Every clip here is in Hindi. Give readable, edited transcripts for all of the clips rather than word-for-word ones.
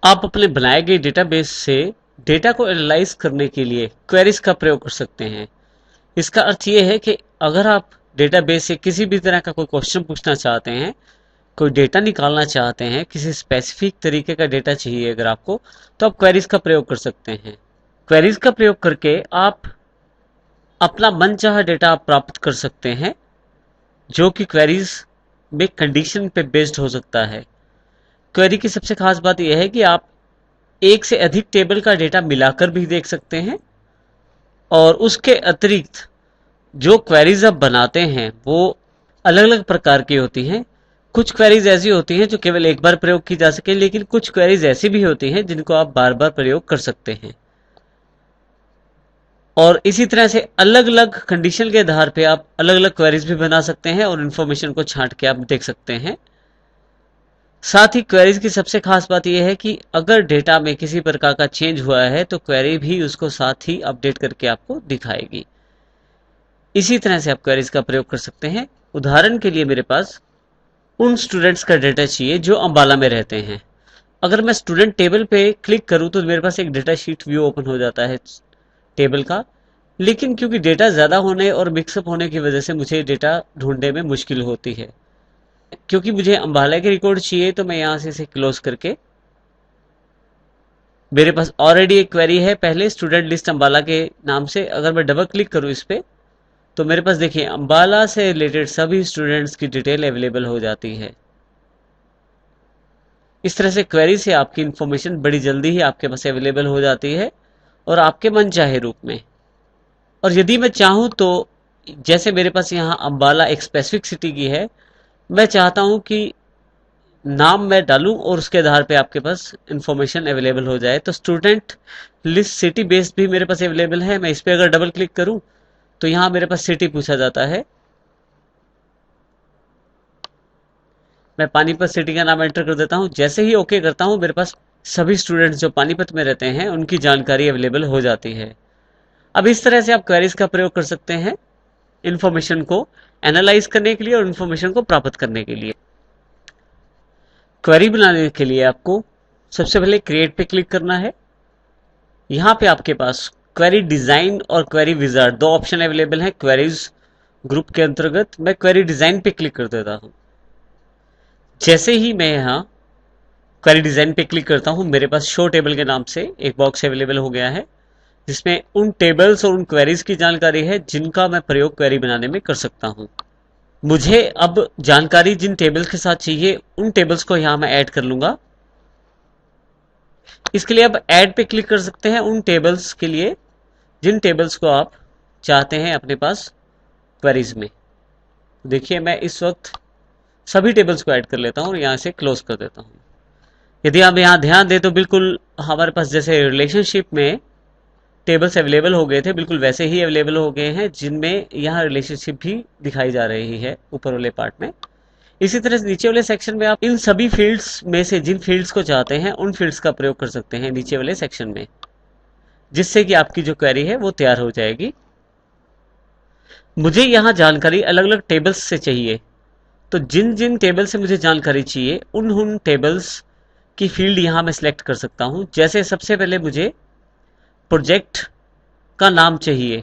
आप अपने बनाए गए डेटाबेस से डेटा को एनालाइज करने के लिए क्वेरीज का प्रयोग कर सकते हैं। इसका अर्थ ये है कि अगर आप डेटाबेस से किसी भी तरह का कोई क्वेश्चन पूछना चाहते हैं, कोई डेटा निकालना चाहते हैं, किसी स्पेसिफिक तरीके का डेटा चाहिए अगर आपको, तो आप क्वेरीज का प्रयोग कर सकते हैं। क्वेरीज का प्रयोग करके आप अपना मनचाहा डेटा आप प्राप्त कर सकते हैं, जो कि क्वेरीज में कंडीशन पे बेस्ड हो सकता है। क्वेरी की सबसे खास बात यह है कि आप एक से अधिक टेबल का डेटा मिलाकर भी देख सकते हैं, और उसके अतिरिक्त जो क्वेरीज आप बनाते हैं वो अलग अलग प्रकार की होती हैं। कुछ क्वेरीज ऐसी होती हैं जो केवल एक बार प्रयोग की जा सके, लेकिन कुछ क्वेरीज ऐसी भी होती हैं जिनको आप बार बार प्रयोग कर सकते हैं। और इसी तरह से अलग अलग कंडीशन के आधार पे आप अलग अलग क्वेरीज भी बना सकते हैं और इन्फॉर्मेशन को छांट के आप देख सकते हैं। साथ ही क्वेरीज की सबसे खास बात यह है कि अगर डेटा में किसी प्रकार का चेंज हुआ है तो क्वेरी भी उसको साथ ही अपडेट करके आपको दिखाएगी। इसी तरह से आप क्वेरीज का प्रयोग कर सकते हैं। उदाहरण के लिए मेरे पास उन स्टूडेंट्स का डेटा चाहिए जो अंबाला में रहते हैं। अगर मैं स्टूडेंट टेबल पे क्लिक करूं तो मेरे पास एक डेटा शीट व्यू ओपन हो जाता है टेबल का, लेकिन क्योंकि डेटा ज़्यादा होने और मिक्सअप होने की वजह से मुझे डेटा ढूंढने में मुश्किल होती है। क्योंकि मुझे अंबाला के रिकॉर्ड चाहिए तो मैं यहाँ से इसे क्लोज करके, मेरे पास ऑलरेडी एक क्वेरी है पहले स्टूडेंट लिस्ट अंबाला के नाम से। अगर मैं डबल क्लिक करूँ इस पर तो मेरे पास देखिए अंबाला से रिलेटेड सभी स्टूडेंट्स की डिटेल अवेलेबल हो जाती है। इस तरह से क्वेरी से आपकी इंफॉर्मेशन बड़ी जल्दी ही आपके पास अवेलेबल हो जाती है और आपके मन चाहे रूप में। और यदि मैं चाहूँ तो जैसे मेरे पास यहाँ अंबाला एक स्पेसिफिक सिटी की है, मैं चाहता हूँ कि नाम मैं डालूं और उसके आधार पे आपके पास इंफॉर्मेशन अवेलेबल हो जाए। तो स्टूडेंट लिस्ट सिटी बेस्ड भी मेरे पास अवेलेबल है। मैं इस पर अगर डबल क्लिक करूं तो यहाँ मेरे पास सिटी पूछा जाता है। मैं पानीपत सिटी का नाम एंटर कर देता हूँ। जैसे ही ओके करता हूँ मेरे पास सभी स्टूडेंट्स जो पानीपत में रहते हैं उनकी जानकारी अवेलेबल हो जाती है। अब इस तरह से आप क्वेरीज का प्रयोग कर सकते हैं इंफॉर्मेशन को एनालाइज करने के लिए और इंफॉर्मेशन को प्राप्त करने के लिए। क्वेरी बनाने के लिए आपको सबसे पहले क्रिएट पे क्लिक करना है। यहाँ पे आपके पास क्वेरी डिजाइन और क्वेरी विजार्ड दो ऑप्शन अवेलेबल हैं क्वेरीज ग्रुप के अंतर्गत। मैं क्वेरी डिजाइन पे क्लिक कर देता हूँ। जैसे ही मैं यहाँ क्वेरी डिजाइन पे क्लिक करता हूँ मेरे पास शो टेबल के नाम से एक बॉक्स अवेलेबल हो गया है, जिसमें उन टेबल्स और उन क्वेरीज की जानकारी है जिनका मैं प्रयोग क्वेरी बनाने में कर सकता हूँ। मुझे अब जानकारी जिन टेबल्स के साथ चाहिए उन टेबल्स को यहाँ मैं ऐड कर लूंगा। इसके लिए अब ऐड पे क्लिक कर सकते हैं उन टेबल्स के लिए जिन टेबल्स को आप चाहते हैं अपने पास क्वेरीज में। देखिए मैं इस वक्त सभी टेबल्स को ऐड कर लेता हूँ और यहाँ से क्लोज कर देता हूँ। यदि आप यहाँ ध्यान दें तो बिल्कुल हमारे पास जैसे रिलेशनशिप में टेबल्स अवेलेबल हो गए थे बिल्कुल वैसे ही अवेलेबल हो गए हैं, जिनमें यहाँ रिलेशनशिप भी दिखाई जा रही है ऊपर वाले पार्ट में। इसी तरह से नीचे वाले सेक्शन में आप इन सभी फील्ड्स में से जिन फील्ड्स को चाहते हैं उन फील्ड्स का प्रयोग कर सकते हैं नीचे वाले सेक्शन में, जिससे कि आपकी जो क्वेरी है वो तैयार हो जाएगी। मुझे यहाँ जानकारी अलग अलग टेबल्स से चाहिए, तो जिन जिन टेबल से मुझे जानकारी चाहिए उन उन टेबल्स की फील्ड यहाँ मैं सिलेक्ट कर सकता हूँ। जैसे सबसे पहले मुझे प्रोजेक्ट का नाम चाहिए।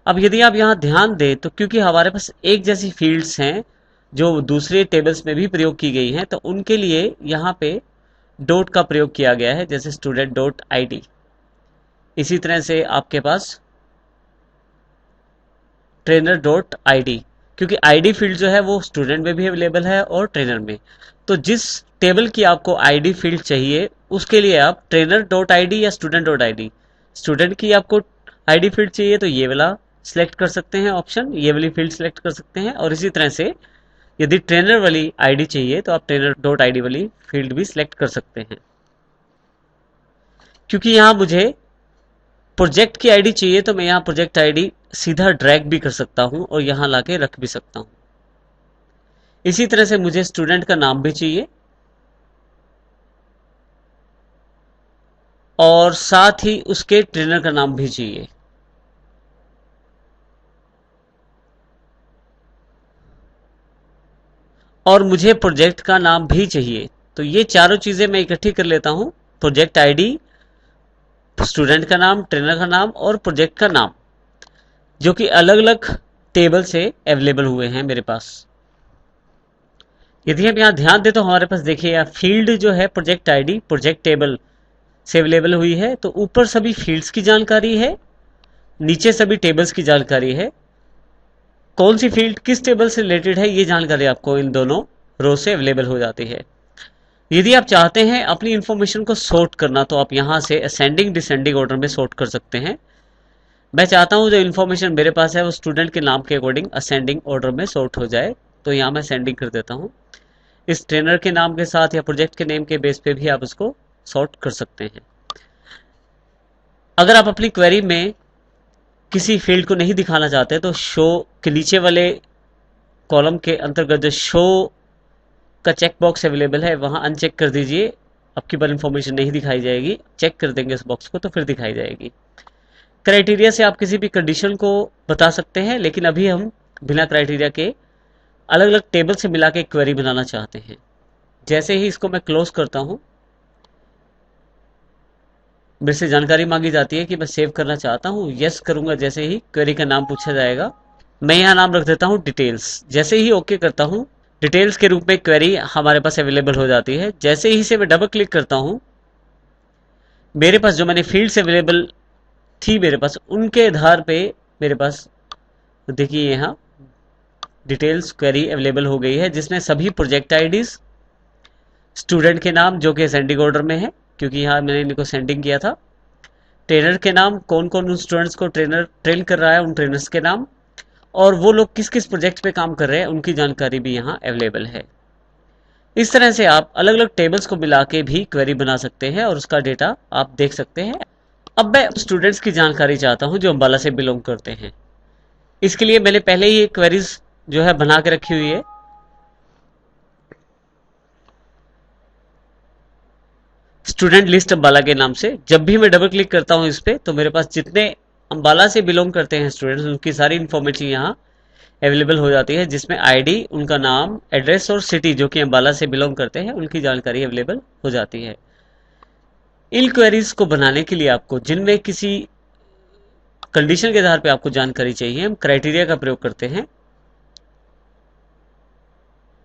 अब यदि आप यहाँ ध्यान दें तो क्योंकि हमारे पास एक जैसी फील्ड्स हैं जो दूसरे टेबल्स में भी प्रयोग की गई हैं, तो उनके लिए यहाँ पे डॉट का प्रयोग किया गया है, जैसे स्टूडेंट डॉट ID। इसी तरह से आपके पास ट्रेनर डॉट ID, क्योंकि ID फील्ड जो है वो स्टूडेंट में भी अवेलेबल है और ट्रेनर में। तो जिस टेबल की आपको ID फील्ड चाहिए उसके लिए आप ट्रेनर डॉट ID या स्टूडेंट डॉट ID, स्टूडेंट की आपको ID फील्ड चाहिए तो ये वाला सिलेक्ट कर सकते हैं ऑप्शन, ये वाली फील्ड सिलेक्ट कर सकते हैं। और इसी तरह से यदि ट्रेनर वाली ID चाहिए तो आप ट्रेनर डॉट ID वाली फील्ड भी सिलेक्ट कर सकते हैं। क्योंकि यहाँ मुझे प्रोजेक्ट की ID चाहिए तो मैं यहाँ प्रोजेक्ट ID सीधा ड्रैग भी कर सकता हूँ और यहाँ लाके रख भी सकता हूँ। इसी तरह से मुझे स्टूडेंट का नाम भी चाहिए और साथ ही उसके ट्रेनर का नाम भी चाहिए। और मुझे प्रोजेक्ट का नाम भी चाहिए। तो ये चारों चीजें मैं इकट्ठी कर लेता हूं प्रोजेक्ट आईडी, स्टूडेंट का नाम, ट्रेनर का नाम और प्रोजेक्ट का नाम, जो कि अलग अलग टेबल से अवेलेबल हुए हैं मेरे पास। यदि हम यहाँ ध्यान दें तो हमारे पास देखिए यहाँ फील्ड जो है प्रोजेक्ट आईडी प्रोजेक्ट टेबल से अवेलेबल हुई है, तो ऊपर सभी फील्ड्स की जानकारी है, नीचे सभी टेबल्स की जानकारी है। कौन सी फील्ड किस टेबल से रिलेटेड है ये जानकारी आपको इन दोनों रो से अवेलेबल हो जाती है। यदि आप चाहते हैं अपनी इंफॉर्मेशन को सॉर्ट करना तो आप यहाँ से असेंडिंग डिसेंडिंग ऑर्डर में सॉर्ट कर सकते हैं। मैं चाहता हूँ जो इन्फॉर्मेशन मेरे पास है वो स्टूडेंट के नाम के अकॉर्डिंग असेंडिंग ऑर्डर में सॉर्ट हो जाए, तो यहाँ मैं असेंडिंग कर देता हूँ। इस ट्रेनर के नाम के साथ या प्रोजेक्ट के नेम के बेस पे भी आप उसको सॉर्ट कर सकते हैं। अगर आप अपनी क्वेरी में किसी फील्ड को नहीं दिखाना चाहते तो शो के नीचे वाले कॉलम के अंतर्गत जो शो का चेक बॉक्स अवेलेबल है वहां अनचेक कर दीजिए, आपकी बार इंफॉर्मेशन नहीं दिखाई जाएगी। चेक कर देंगे उस बॉक्स को तो फिर दिखाई जाएगी। क्राइटेरिया से आप किसी भी कंडीशन को बता सकते हैं, लेकिन अभी हम बिना क्राइटेरिया के अलग अलग टेबल से मिला के क्वेरी बनाना चाहते हैं। जैसे ही इसको मैं क्लोज करता हूं, मेरे से जानकारी मांगी जाती है कि मैं सेव करना चाहता हूं। यस करूंगा, जैसे ही क्वेरी का नाम पूछा जाएगा। मैं यहाँ नाम रख देता हूं डिटेल्स। जैसे ही ओके करता हूं, डिटेल्स के रूप में क्वेरी हमारे पास अवेलेबल हो जाती है। जैसे ही से मैं डबल क्लिक करता हूं, मेरे पास जो मैंने फील्ड्स अवेलेबल थी मेरे पास, उनके आधार पे मेरे पास देखिए यहाँ डिटेल्स क्वेरी अवेलेबल हो गई है, जिसमें सभी प्रोजेक्ट आईडीज, स्टूडेंट के नाम जो कि असेंडिंग ऑर्डर में है क्योंकि यहाँ मैंने इनको सेंडिंग किया था, ट्रेनर के नाम, कौन कौन उन स्टूडेंट्स को ट्रेनर ट्रेन कर रहा है उन ट्रेनर्स के नाम, और वो लोग किस किस प्रोजेक्ट पे काम कर रहे हैं उनकी जानकारी भी यहाँ अवेलेबल है। इस तरह से आप अलग अलग टेबल्स को मिला के भी क्वेरी बना सकते हैं और उसका डेटा आप देख सकते हैं। अब मैं स्टूडेंट्स की जानकारी चाहता हूं जो अंबाला से बिलोंग करते हैं। इसके लिए मैंने पहले ही एक क्वेरीज जो है बना के रखी हुई है। स्टूडेंट लिस्ट अंबाला के नाम से। जब भी मैं डबल क्लिक करता हूं इस पे तो मेरे पास जितने अंबाला से बिलोंग करते हैं स्टूडेंट्स, उनकी सारी इंफॉर्मेशन यहाँ अवेलेबल हो जाती है, जिसमें आईडी, उनका नाम, एड्रेस और सिटी जो कि अंबाला से बिलोंग करते हैं उनकी जानकारी अवेलेबल हो जाती है। इन क्वेरीज को बनाने के लिए आपको जिनमें किसी कंडीशन के आधार पे आपको जानकारी चाहिए, हम क्राइटेरिया का प्रयोग करते हैं।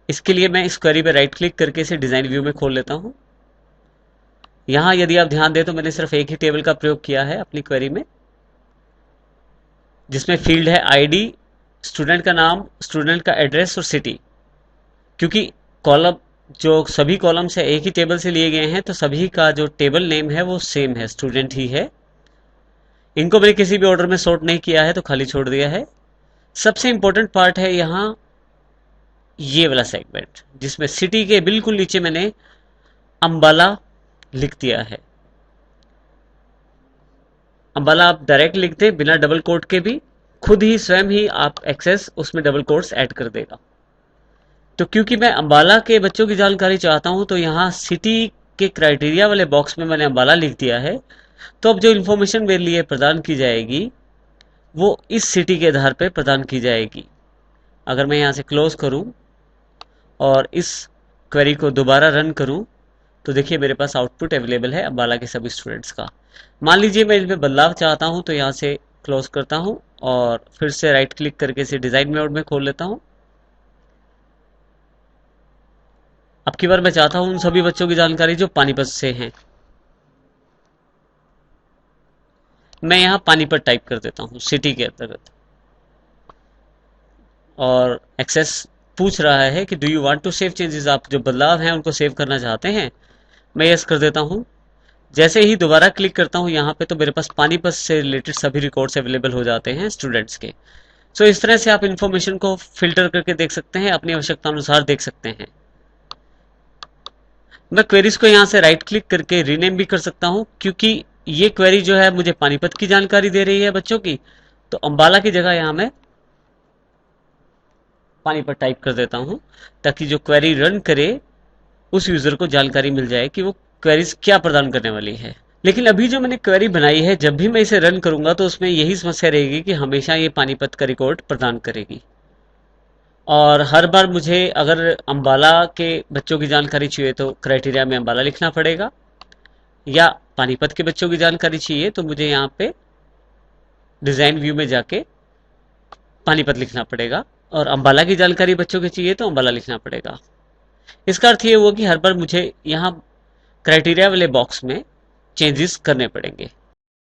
इसके लिए मैं इस क्वेरी पे राइट क्लिक करके इसे डिजाइन व्यू में खोल लेता हूं। यहां यदि आप ध्यान दें तो मैंने सिर्फ एक ही टेबल का प्रयोग किया है अपनी क्वेरी में, जिसमें फील्ड है आईडी, स्टूडेंट का नाम, स्टूडेंट का एड्रेस और सिटी। क्योंकि कॉलम जो सभी कॉलम्स है एक ही टेबल से लिए गए हैं, तो सभी का जो टेबल नेम है वो सेम है, स्टूडेंट ही है। इनको मैंने किसी भी ऑर्डर में सॉर्ट नहीं किया है तो खाली छोड़ दिया है। सबसे इंपॉर्टेंट पार्ट है यहाँ ये वाला सेगमेंट, जिसमें सिटी के बिल्कुल नीचे मैंने अंबाला लिख दिया है। अंबाला आप डायरेक्ट लिख दें बिना डबल कोट के भी, खुद ही स्वयं ही आप एक्सेस उसमें डबल कोट्स ऐड कर देगा। तो क्योंकि मैं अंबाला के बच्चों की जानकारी चाहता हूं तो यहाँ सिटी के क्राइटेरिया वाले बॉक्स में मैंने अंबाला लिख दिया है। तो अब जो इन्फॉर्मेशन मेरे लिए प्रदान की जाएगी वो इस सिटी के आधार पर प्रदान की जाएगी। अगर मैं यहाँ से क्लोज करूं और इस क्वेरी को दोबारा रन करूं तो देखिए मेरे पास आउटपुट अवेलेबल है अंबाला के सभी स्टूडेंट्स का। मान लीजिए मैं इसमें बदलाव चाहता हूं तो यहाँ से क्लोज करता हूं और फिर से राइट क्लिक करके इसे डिजाइन मोड में खोल लेता हूं। अब की बार मैं चाहता हूं उन सभी बच्चों की जानकारी जो पानीपत से हैं। मैं यहाँ पानीपत टाइप कर देता हूँ सिटी के अंतर्गत, और एक्सेस पूछ रहा है कि do you want to save changes, आप जो बदलाव हैं उनको सेव करना चाहते हैं। मैं यस कर देता हूँ। जैसे ही दोबारा क्लिक करता हूँ यहाँ पे तो मेरे पास पानीपत से रिलेटेड सभी रिकॉर्ड्स अवेलेबल हो जाते हैं स्टूडेंट्स के। सो इस तरह से आप इन्फॉर्मेशन को फिल्टर करके देख सकते हैं, अपनी आवश्यकता अनुसार देख सकते हैं। मैं क्वेरीज को यहाँ से राइट क्लिक करके रीनेम भी कर सकता हूँ, क्योंकि ये क्वेरी जो है मुझे पानीपत की जानकारी दे रही है बच्चों की, तो अंबाला की जगह यहाँ मैं पानीपत टाइप कर देता हूँ, ताकि जो क्वेरी रन करे उस यूजर को जानकारी मिल जाए कि वो क्वेरीज क्या प्रदान करने वाली है। लेकिन अभी जो मैंने क्वेरी बनाई है, जब भी मैं इसे रन करूंगा तो उसमें यही समस्या रहेगी कि हमेशा ये पानीपत का रिकॉर्ड प्रदान करेगी, और हर बार मुझे अगर अंबाला के बच्चों की जानकारी चाहिए तो क्राइटेरिया में अंबाला लिखना पड़ेगा। या पानीपत के बच्चों की जानकारी चाहिए तो मुझे यहाँ पे डिजाइन व्यू में जाके पानीपत लिखना पड़ेगा, और अंबाला की जानकारी बच्चों की चाहिए तो अंबाला लिखना पड़ेगा। इसका अर्थ ये हुआ कि हर बार मुझे यहाँ क्राइटेरिया वाले बॉक्स में चेंजेस करने पड़ेंगे।